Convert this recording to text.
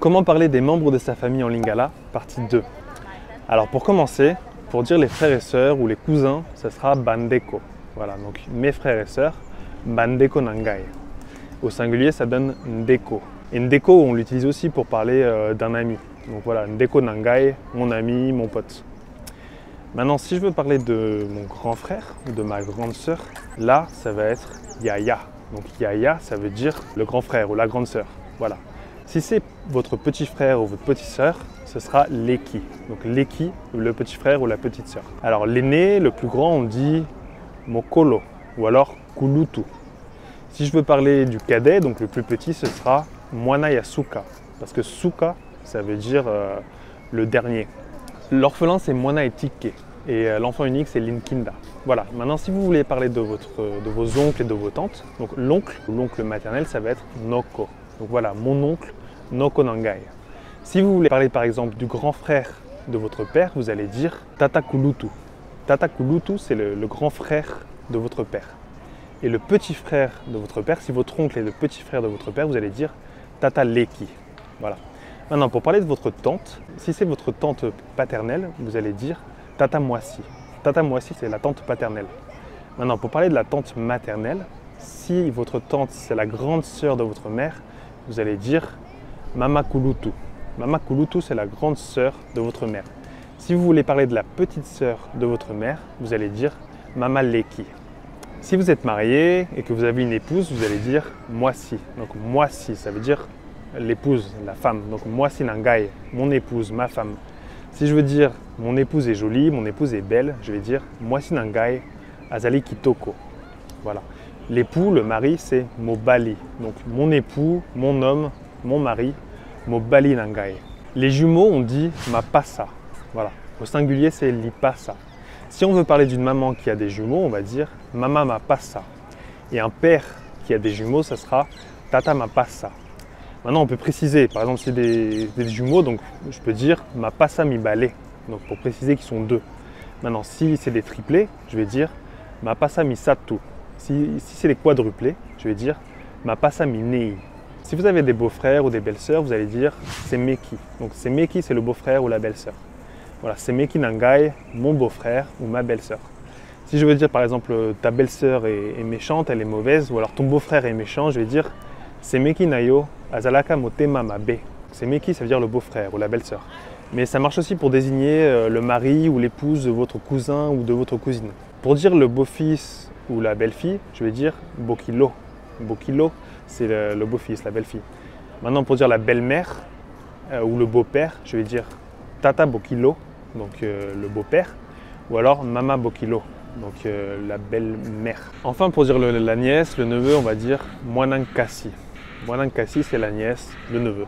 Comment parler des membres de sa famille en Lingala, partie 2. Alors pour commencer, pour dire les frères et sœurs ou les cousins, ce sera bandeko. Voilà, donc mes frères et sœurs, bandeko nangai. Au singulier, ça donne ndeko. Et ndeko, on l'utilise aussi pour parler d'un ami. Donc voilà, ndeko nangai, mon ami, mon pote. Maintenant, si je veux parler de mon grand frère ou de ma grande sœur, là, ça va être yaya. Donc yaya, ça veut dire le grand frère ou la grande sœur. Voilà. Si c'est votre petit frère ou votre petite sœur, ce sera leki. Donc leki, le petit frère ou la petite sœur. Alors l'aîné, le plus grand, on dit mokolo ou alors kulutu. Si je veux parler du cadet, donc le plus petit, ce sera mwana yasuka. Parce que suka, ça veut dire le dernier. L'orphelin, c'est mwana etike. Et l'enfant unique, c'est linkinda. Voilà. Maintenant, si vous voulez parler de vos oncles et de vos tantes, donc l'oncle ou l'oncle maternel, ça va être noko. Donc voilà, mon oncle, noko nangai. Si vous voulez parler par exemple du grand frère de votre père, vous allez dire tata kulutu. Tata kulutu, c'est le grand frère de votre père. Et le petit frère de votre père, si votre oncle est le petit frère de votre père, vous allez dire tata leki. Voilà. Maintenant, pour parler de votre tante, si c'est votre tante paternelle, vous allez dire tata moisi. Tata moisi, c'est la tante paternelle. Maintenant, pour parler de la tante maternelle, si votre tante, c'est la grande sœur de votre mère, vous allez dire mama kulutu. Mama kulutu, c'est la grande sœur de votre mère. Si vous voulez parler de la petite sœur de votre mère, vous allez dire mama leki. Si vous êtes marié et que vous avez une épouse, vous allez dire moisi. Donc moisi, ça veut dire l'épouse, la femme. Donc moisi nangai, mon épouse, ma femme. Si je veux dire mon épouse est jolie, mon épouse est belle, je vais dire moisi nangai azali kitoko. Voilà. L'époux, le mari, c'est mobali. Donc mon époux, mon homme, mon mari, mobali nangai. Les jumeaux, on dit mapasa. Voilà. Au singulier, c'est lipasa. Si on veut parler d'une maman qui a des jumeaux, on va dire mama mapasa. Et un père qui a des jumeaux, ça sera tata mapasa. Maintenant, on peut préciser. Par exemple, si c'est des jumeaux, donc je peux dire mapasa mi balé. Donc pour préciser qu'ils sont deux. Maintenant, si c'est des triplés, je vais dire mapasa mi satu. Si c'est des quadruplés, je vais dire mapasa mi nei. Si vous avez des beaux-frères ou des belles-sœurs, vous allez dire semeki. Donc semeki, c'est le beau-frère ou la belle-sœur. Voilà, semeki nangai, mon beau-frère ou ma belle-sœur. Si je veux dire par exemple ta belle-sœur est méchante, elle est mauvaise, ou alors ton beau-frère est méchant, je vais dire semeki nayo azalaka motema mabe. Semeki, ça veut dire le beau-frère ou la belle-sœur. Mais ça marche aussi pour désigner le mari ou l'épouse de votre cousin ou de votre cousine. Pour dire le beau-fils ou la belle-fille, je vais dire bokilo. Bokilo, c'est le beau-fils, la belle-fille. Maintenant, pour dire la belle-mère ou le beau-père, je vais dire tata bokilo, donc le beau-père, ou alors mama bokilo, donc la belle-mère. Enfin, pour dire la nièce, le neveu, on va dire mwanan kasi. Mwanan kasi, c'est la nièce, le neveu.